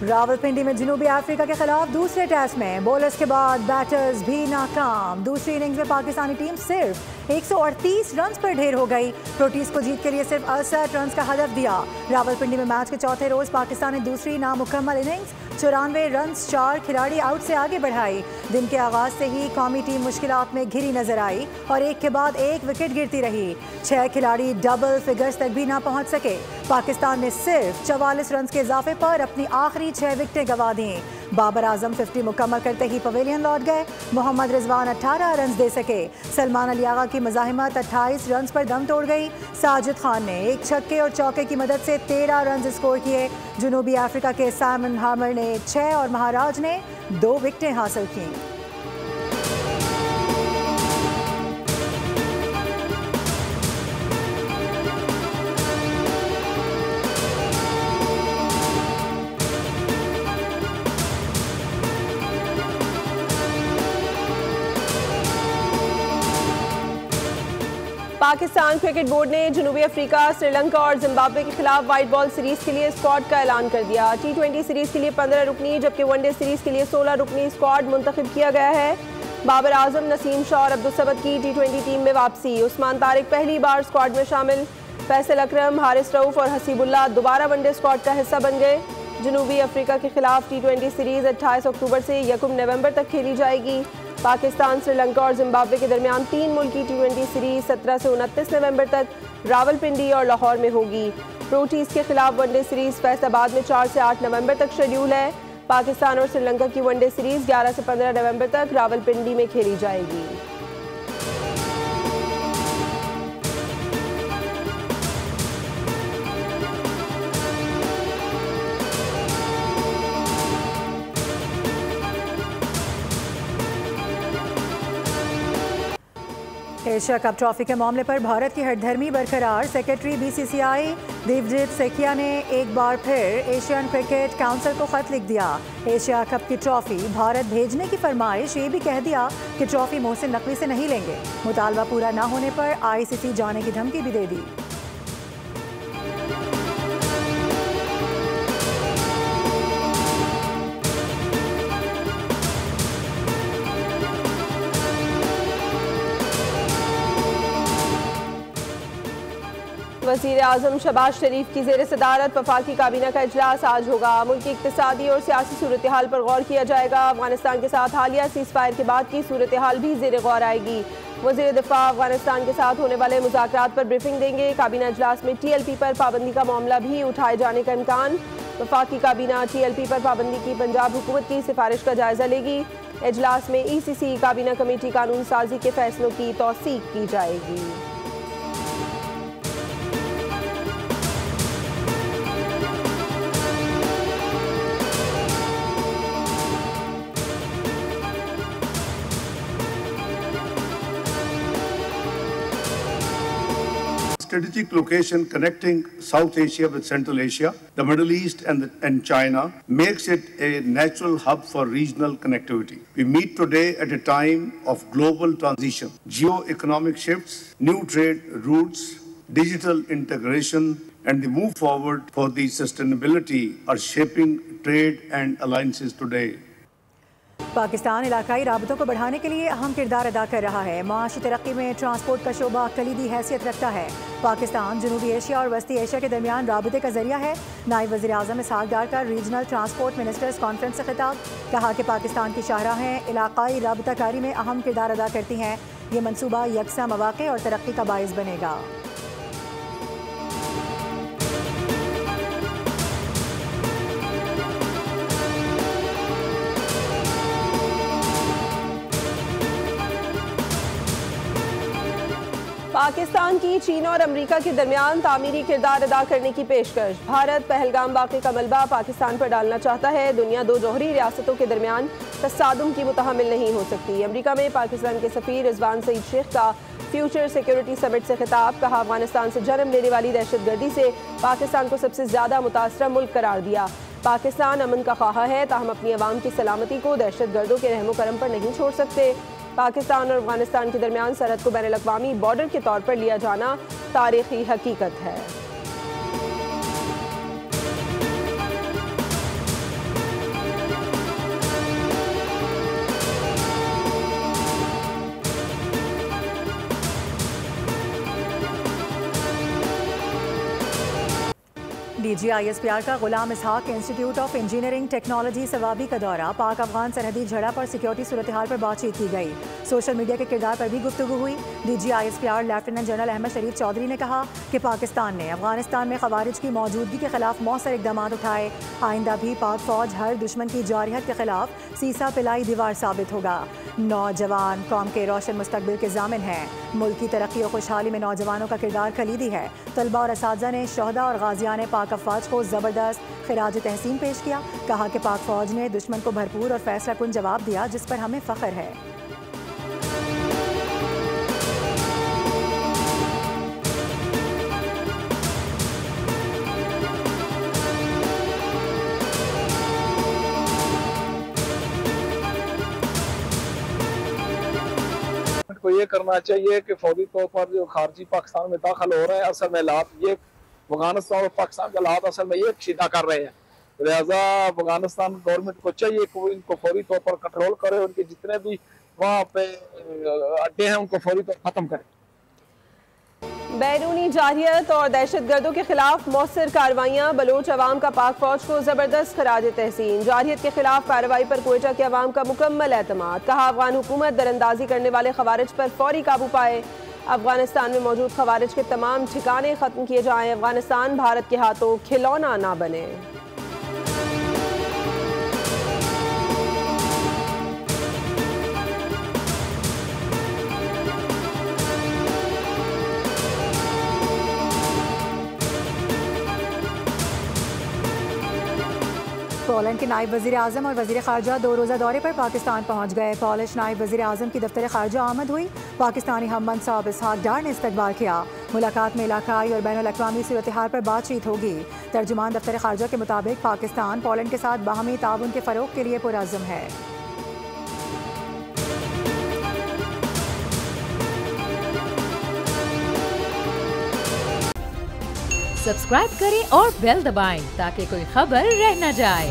रावलपिंडी में जनूबी अफ्रीका के खिलाफ दूसरे टेस्ट में बॉलर्स के बाद बैटर्स भी नाकाम। दूसरी इनिंग्स में पाकिस्तानी टीम सिर्फ 138 रन पर ढेर हो गई। प्रोटीज को जीत के लिए सिर्फ 68 रन का हदफ दिया। रावलपिंडी में मैच के चौथे रोज पाकिस्तान ने दूसरी नामुकम्मल इनिंग्स 94 रन 4 खिलाड़ी आउट से आगे बढ़ाई। दिन के आगाज से ही कौमी टीम मुश्किलात में घिरी नजर आई और एक के बाद एक विकेट गिरती रही। 6 खिलाड़ी डबल फिगर्स तक भी ना पहुंच सके। पाकिस्तान ने सिर्फ 44 रन के इजाफे पर अपनी आखिरी 6 विकेटें गंवा दी। बाबर आजम 50 मुकम्मल करते ही पवेलियन लौट गए। मोहम्मद रिजवान 18 रन दे सके। सलमान अली आगा की मज़ाहिमत 28 रन पर दम तोड़ गई। साजिद खान ने एक छक्के और चौके की मदद से 13 रन स्कोर किए। जनूबी अफ्रीका के साइमन हामर ने 6 और महाराज ने 2 विकेटें हासिल की। पाकिस्तान क्रिकेट बोर्ड ने जनूबी अफ्रीका, श्रीलंका और जिम्बाब्वे के खिलाफ व्हाइट बॉल सीरीज के लिए स्क्वाड का ऐलान कर दिया। T20 सीरीज के लिए 15 रुकनी जबकि वनडे सीरीज के लिए 16 रुकनी स्क्वाड मुंतखब किया गया है। बाबर आजम, नसीम शाह और अब्दुल समद की T20 टीम में वापसी। उस्मान तारिक पहली बार स्क्वाड में शामिल। फैसल अकरम, हारिस रऊफ और हसीबुल्लाह दोबारा वनडे स्क्वाड का हिस्सा बन गए। जनूबी अफ्रीका के खिलाफ T20 सीरीज 28 अक्टूबर से 1 नवंबर तक खेली जाएगी। पाकिस्तान, श्रीलंका और जिम्बाब्वे के दरमियान 3 मुल्की T20 सीरीज 17 से 29 नवंबर तक रावलपिंडी और लाहौर में होगी। प्रोटीज के खिलाफ वनडे सीरीज फैसलाबाद में 4 से 8 नवंबर तक शेड्यूल है। पाकिस्तान और श्रीलंका की वनडे सीरीज 11 से 15 नवंबर तक रावलपिंडी में खेली जाएगी। एशिया कप ट्रॉफी के मामले पर भारत की हठधर्मी बरकरार। सेक्रेटरी BCCI देवजीत सेखिया ने एक बार फिर एशियन क्रिकेट काउंसिल को खत लिख दिया। एशिया कप की ट्रॉफी भारत भेजने की फरमाइश, ये भी कह दिया कि ट्रॉफी मोहसिन नकवी से नहीं लेंगे। मुतालबा पूरा ना होने पर ICC जाने की धमकी भी दे दी। वज़ीर आज़म शहबाज शरीफ की ज़ेर सदारत वफाकी काबीना का इजलास आज होगा। मुल्क की इक़्तिसादी और सियासी सूरत हाल पर गौर किया जाएगा। अफगानिस्तान के साथ हालिया सीज़ फायर के बाद की सूरत हाल भी ज़ेर गौर आएगी। वज़ीर दिफा अफगानिस्तान के साथ होने वाले मुज़ाकरात पर ब्रीफिंग देंगे। काबीना इजलास में TLP पर पाबंदी का मामला भी उठाए जाने का इम्कान। वफाकी काबीना TLP पर पाबंदी की पंजाब हुकूमत की सिफारिश का जायजा लेगी। इजलास में ECC काबीना कमेटी कानून साजी के फैसलों की तौसीक की जाएगी। Strategic location connecting South Asia with Central Asia, the Middle East and China makes it a natural hub for regional connectivity. We meet today at a time of global transition, geo-economic shifts, new trade routes, digital integration, and the move forward for the sustainability are shaping trade and alliances today. Pakistan इलाकाई राबतों को बढ़ाने के लिए अहम किरदार अदा कर रहा है। माशी तरक्की में ट्रांसपोर्ट का शोबा कलीदी हैसियत रखता है। पाकिस्तान जनूबी एशिया और वस्ती एशिया के दरमियान राबते का जरिया है। नायब वज़ीर आज़म इसहाक डार का रीजनल ट्रांसपोर्ट मिनिस्टर्स कॉन्फ्रेंस से खिताब। कहा कि पाकिस्तान की शाहराहें इलाकाई राबताकारी में अहम किरदार अदा करती हैं। ये मनसूबा यकसा मौक़े और तरक्की का बाइस बनेगा। पाकिस्तान की चीन और अमेरिका के दरमियान तामीरी किरदार अदा करने की पेशकश। भारत पहलगाम वाक़े का मलबा पाकिस्तान पर डालना चाहता है। दुनिया 2 जौहरी रियासतों के दरमियान तसादुम की मुतहम्मिल नहीं हो सकती। अमेरिका में पाकिस्तान के सफ़ीर रिजवान सईद शेख का फ्यूचर सिक्योरिटी समिट से खिताब। कहा, अफगानिस्तान से जन्म लेने वाली दहशतगर्दी से पाकिस्तान को सबसे ज़्यादा मुतासरा मुल्क करार दिया। पाकिस्तान अमन का ख्वाह है, ताहम अपनी आवाम की सलामती को दहशतगर्दों के रहमो करम पर नहीं छोड़ सकते। पाकिस्तान और अफगानिस्तान के दरमियान सरहद को बैनुल-अक़वामी बॉर्डर के तौर पर लिया जाना तारीखी हकीकत है। DGISPR का Ghulam Ishaq institute of engineering technology Swabi का दौरा, पाक अफगान सरहदी झड़प और सिक्योरिटी सूरत हाल पर बातचीत की गई। सोशल मीडिया के किरदार पर भी गुफ्तगू हुई। DGISPR लेफ्टिनेंट जनरल अहमद शरीफ चौधरी ने कहा कि पाकिस्तान ने अफगानिस्तान में खवारिज की मौजूदगी के खिलाफ मौसर इकदाम उठाए। आइंदा भी पाक फौज हर दुश्मन की जारहत के खिलाफ सीसा पिलाई दीवार साबित होगा। नौजवान कौम के रोशन मुस्तकबिल के जामिन हैं। मुल्क की तरक्की और खुशहाली में नौजवानों का किरदार खलीदी है। तलबा और असातिज़ा ने शहदा और गाजियान पाक अफवाज को ज़बरदस्त खिराज तहसीन पेश किया। कहा कि पाक फौज ने दुश्मन को भरपूर और फैसला कुन जवाब दिया, जिस पर हमें फ़ख्र है। को ये करना चाहिए कि फौरी तौर पर जो खारजी पाकिस्तान में दाखिल हो रहे हैं, असल में हालात ये अफगानिस्तान और पाकिस्तान के हालात असल में ये कशीदा कर रहे हैं। लिहाजा अफगानिस्तान गवर्नमेंट को चाहिए कि वो इनको फौरी तौर पर कंट्रोल करे, उनके जितने भी वहाँ पे अड्डे हैं उनको फौरी तौर पर खत्म करे। बैरूनी जारहियत और दहशत गर्दों के खिलाफ मौसर कार्रवाइयाँ, बलोच अवाम का पाक फौज को जबरदस्त खराज तहसीन। जारहियत के खिलाफ कार्रवाई पर क्वेटा के अवाम का मुकम्मल एतमाद। कहा अफगान हुकूमत दरअंदाजी करने वाले खवारिज पर फौरी काबू पाए। अफगानिस्तान में मौजूद खवारिज के तमाम ठिकाने खत्म किए जाएं। अफगानिस्तान भारत के हाथों खिलौना ना बने। पोलैंड के नायब वज़ीर आज़म और वज़ीर ख़ारजा 2 रोज़ा दौरे पर पाकिस्तान पहुँच गए। पॉलिश नायब वज़ीर आज़म की दफ्तर ख़ारजा आमद हुई। पाकिस्तानी हम मनसाब इसहाक डार ने इस्तकबाल किया। मुलाकात में इलाकाई और बैनुल-अक़वामी सूरत हाल पर बातचीत होगी। तर्जुमान दफ्तर ख़ारजा के मुताबिक पाकिस्तान पोलैंड के साथ बाहमी ताउन के फ़रोग़ के लिए पुरअज़्म है। सब्सक्राइब करें और बेल दबाएं ताकि कोई खबर रह न जाए।